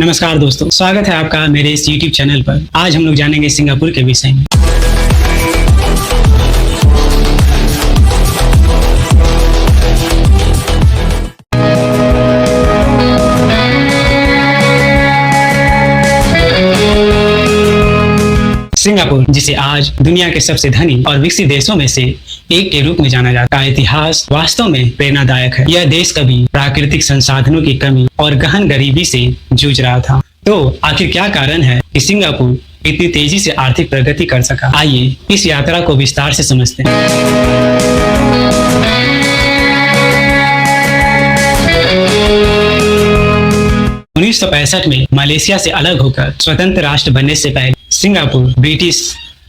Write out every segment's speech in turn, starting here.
नमस्कार दोस्तों, स्वागत है आपका मेरे इस YouTube चैनल पर। आज हम लोग जानेंगे सिंगापुर के विषय में। सिंगापुर, जिसे आज दुनिया के सबसे धनी और विकसित देशों में से एक के रूप में जाना जाता है, इतिहास वास्तव में प्रेरणादायक है। यह देश कभी प्राकृतिक संसाधनों की कमी और गहन गरीबी से जूझ रहा था। तो आखिर क्या कारण है कि सिंगापुर इतनी तेजी से आर्थिक प्रगति कर सका? आइए इस यात्रा को विस्तार से समझते हैं। 1965 में मलेशिया से अलग होकर स्वतंत्र राष्ट्र बनने से पहले सिंगापुर ब्रिटिश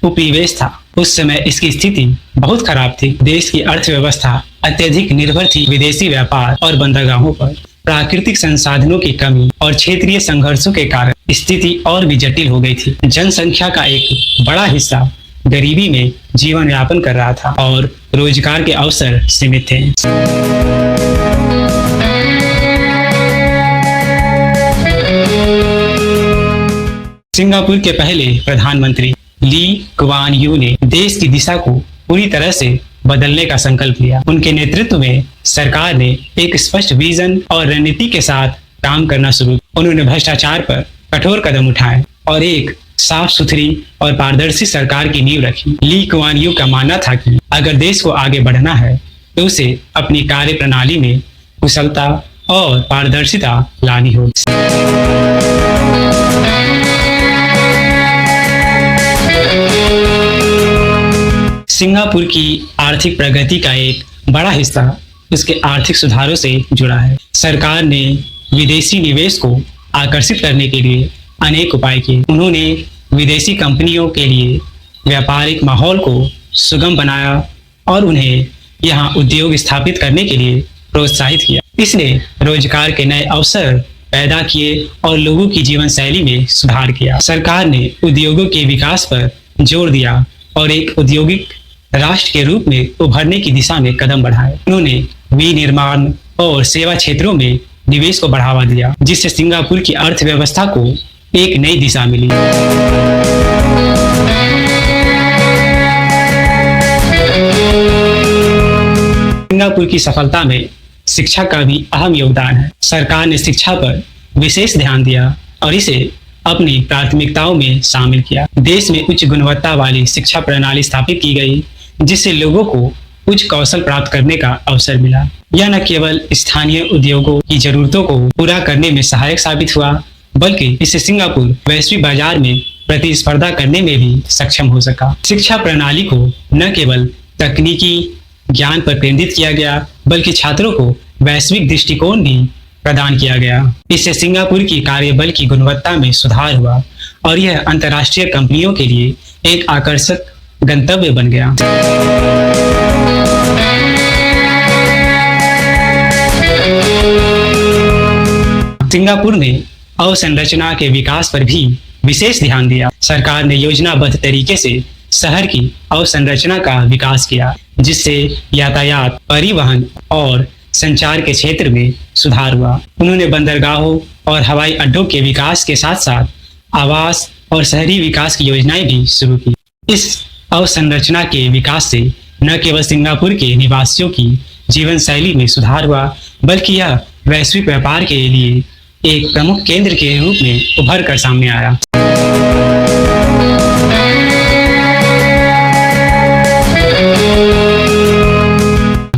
उपनिवेश था। उस समय इसकी स्थिति बहुत खराब थी। देश की अर्थव्यवस्था अत्यधिक निर्भर थी विदेशी व्यापार और बंदरगाहों पर। प्राकृतिक संसाधनों की कमी और क्षेत्रीय संघर्षों के कारण स्थिति और भी जटिल हो गई थी। जनसंख्या का एक बड़ा हिस्सा गरीबी में जीवन यापन कर रहा था और रोजगार के अवसर सीमित थे। सिंगापुर के पहले प्रधानमंत्री ली कुआन यू ने देश की दिशा को पूरी तरह से बदलने का संकल्प लिया। उनके नेतृत्व में सरकार ने एक स्पष्ट विजन और रणनीति के साथ काम करना शुरू किया। उन्होंने भ्रष्टाचार पर कठोर कदम उठाए और एक साफ सुथरी और पारदर्शी सरकार की नींव रखी। ली कुआन यू का मानना था कि अगर देश को आगे बढ़ना है तो उसे अपनी कार्य प्रणाली में कुशलता और पारदर्शिता लानी होगी। सिंगापुर की आर्थिक प्रगति का एक बड़ा हिस्सा उसके आर्थिक सुधारों से जुड़ा है। सरकार ने विदेशी निवेश को आकर्षित करने के लिए अनेक उपाय किए। उन्होंने विदेशी कंपनियों के लिए व्यापारिक माहौल को सुगम बनाया और उन्हें यहाँ उद्योग स्थापित करने के लिए प्रोत्साहित किया। इसने रोजगार के नए अवसर पैदा किए और लोगों की जीवन शैली में सुधार किया। सरकार ने उद्योगों के विकास पर जोर दिया और एक औद्योगिक राष्ट्र के रूप में उभरने की दिशा में कदम बढ़ाए। उन्होंने विनिर्माण और सेवा क्षेत्रों में निवेश को बढ़ावा दिया, जिससे सिंगापुर की अर्थव्यवस्था को एक नई दिशा मिली। सिंगापुर की सफलता में शिक्षा का भी अहम योगदान है। सरकार ने शिक्षा पर विशेष ध्यान दिया और इसे अपनी प्राथमिकताओं में शामिल किया। देश में उच्च गुणवत्ता वाली शिक्षा प्रणाली स्थापित की गई, जिससे लोगों को उच्च कौशल प्राप्त करने का अवसर मिला। यह न केवल स्थानीय उद्योगों की जरूरतों को पूरा करने में सहायक साबित हुआ, बल्कि इससे सिंगापुर वैश्विक बाजार में प्रतिस्पर्धा करने में भी सक्षम हो सका। शिक्षा प्रणाली को न केवल तकनीकी ज्ञान पर केंद्रित किया गया, बल्कि छात्रों को वैश्विक दृष्टिकोण भी प्रदान किया गया। इससे सिंगापुर की कार्यबल की गुणवत्ता में सुधार हुआ और यह अंतर्राष्ट्रीय कंपनियों के लिए एक आकर्षक गंतव्य बन गया। सिंगापुर ने अवसंरचना के विकास पर भी विशेष ध्यान दिया। सरकार ने योजनाबद्ध तरीके से शहर की अवसंरचना का विकास किया, जिससे यातायात, परिवहन और संचार के क्षेत्र में सुधार हुआ। उन्होंने बंदरगाहों और हवाई अड्डों के विकास के साथ साथ आवास और शहरी विकास की योजनाएं भी शुरू की। इस अवसंरचना के विकास से न केवल सिंगापुर के निवासियों की जीवन शैली में सुधार हुआ, बल्कि यह वैश्विक व्यापार के लिए एक प्रमुख केंद्र के रूप में उभर कर सामने आया।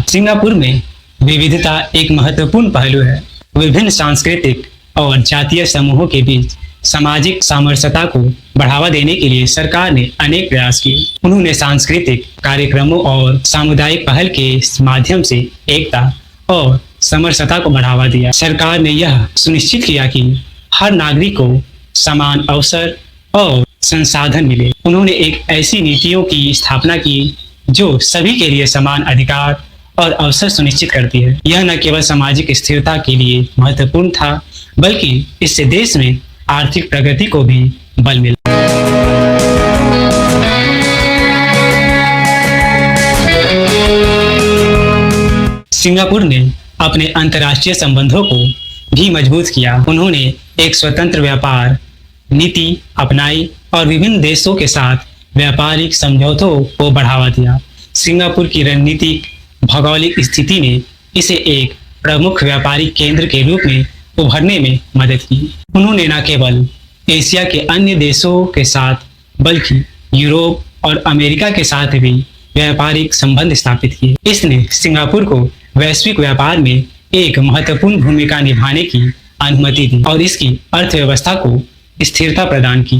सिंगापुर में विविधता एक महत्वपूर्ण पहलू है। विभिन्न सांस्कृतिक और जातीय समूहों के बीच सामाजिक सामरस्यता को बढ़ावा देने के लिए सरकार ने अनेक प्रयास किए। उन्होंने सांस्कृतिक कार्यक्रमों और सामुदायिक पहल के माध्यम से एकता और समरसता को बढ़ावा दिया। सरकार ने यह सुनिश्चित किया कि हर नागरिक को समान अवसर और संसाधन मिले। उन्होंने एक ऐसी नीतियों की स्थापना की जो सभी के लिए समान अधिकार और अवसर सुनिश्चित करती है। यह न केवल सामाजिक स्थिरता के लिए महत्वपूर्ण था, बल्कि इससे देश में आर्थिक प्रगति को भी बल मिला। सिंगापुर ने अपने अंतर्राष्ट्रीय संबंधों को भी मजबूत किया। उन्होंने एक स्वतंत्र व्यापार नीति अपनाई और विभिन्न देशों के साथ व्यापारिक समझौतों को बढ़ावा दिया। सिंगापुर की रणनीतिक भौगोलिक स्थिति ने इसे एक प्रमुख व्यापारिक केंद्र के रूप में उभरने में मदद की। उन्होंने न केवल एशिया के अन्य देशों के साथ बल्कि यूरोप और अमेरिका के साथ भी व्यापारिक संबंध स्थापित किए। इसने सिंगापुर को वैश्विक व्यापार में एक महत्वपूर्ण भूमिका निभाने की अनुमति दी और इसकी अर्थव्यवस्था को स्थिरता प्रदान की।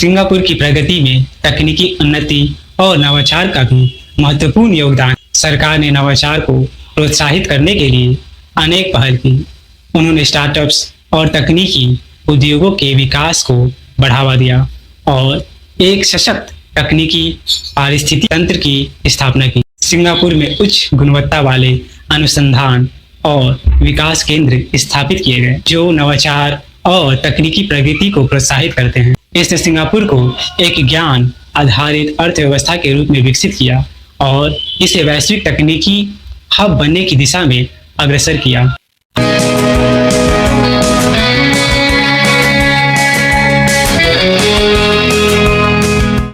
सिंगापुर की प्रगति में तकनीकी उन्नति और नवाचार का भी महत्वपूर्ण योगदान। सरकार ने नवाचार को प्रोत्साहित करने के लिए अनेक पहल की। उन्होंने स्टार्टअप्स और तकनीकी उद्योगों के विकास को बढ़ावा दिया और एक सशक्त तकनीकी पारिस्थितिकी तंत्र की स्थापना की। सिंगापुर में उच्च गुणवत्ता वाले अनुसंधान और विकास केंद्र स्थापित किए गए जो नवाचार और तकनीकी प्रगति को प्रोत्साहित करते हैं। इसने सिंगापुर को एक ज्ञान आधारित अर्थव्यवस्था के रूप में विकसित किया और इसे वैश्विक तकनीकी हब बनने की दिशा में अग्रसर किया।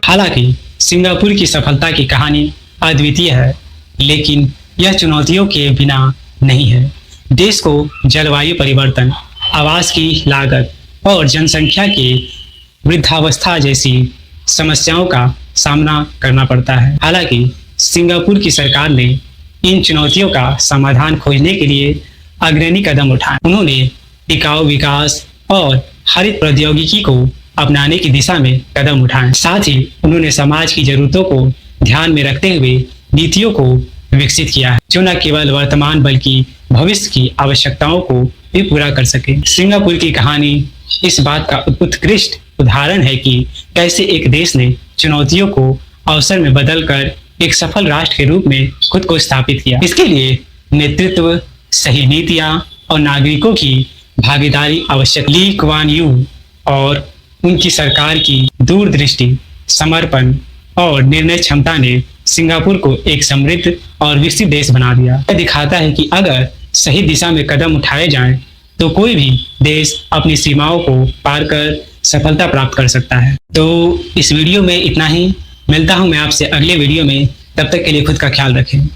हालांकि सिंगापुर की सफलता की कहानी अद्वितीय है, लेकिन यह चुनौतियों के बिना नहीं है। देश को जलवायु परिवर्तन, आवास की लागत और जनसंख्या के वृद्धावस्था जैसी समस्याओं का सामना करना पड़ता है। हालांकि सिंगापुर की सरकार ने इन चुनौतियों का समाधान खोजने के लिए अग्रणी कदम उठाए। उन्होंने टिकाऊ विकास और हरित प्रौद्योगिकी को अपनाने की दिशा में कदम उठाए। साथ ही उन्होंने समाज की जरूरतों को ध्यान में रखते हुए नीतियों को विकसित किया है जो न केवल वर्तमान बल्कि भविष्य की आवश्यकताओं को भी पूरा कर सके। सिंगापुर की कहानी इस बात का उत्कृष्ट उदाहरण है कि कैसे एक देश ने चुनौतियों को अवसर में बदलकर एक सफल राष्ट्र के रूप में खुद को स्थापित किया। इसके लिए नेतृत्व, सही नीतियां और नागरिकों की भागीदारी आवश्यक। ली कुआन यू और उनकी सरकार की दूरदृष्टि, समर्पण और निर्णय क्षमता ने सिंगापुर को एक समृद्ध और विकसित देश बना दिया। यह दिखाता है कि अगर सही दिशा में कदम उठाए जाएं, तो कोई भी देश अपनी सीमाओं को पार कर सफलता प्राप्त कर सकता है। तो इस वीडियो में इतना ही। मिलता हूं मैं आपसे अगले वीडियो में। तब तक के लिए खुद का ख्याल रखें।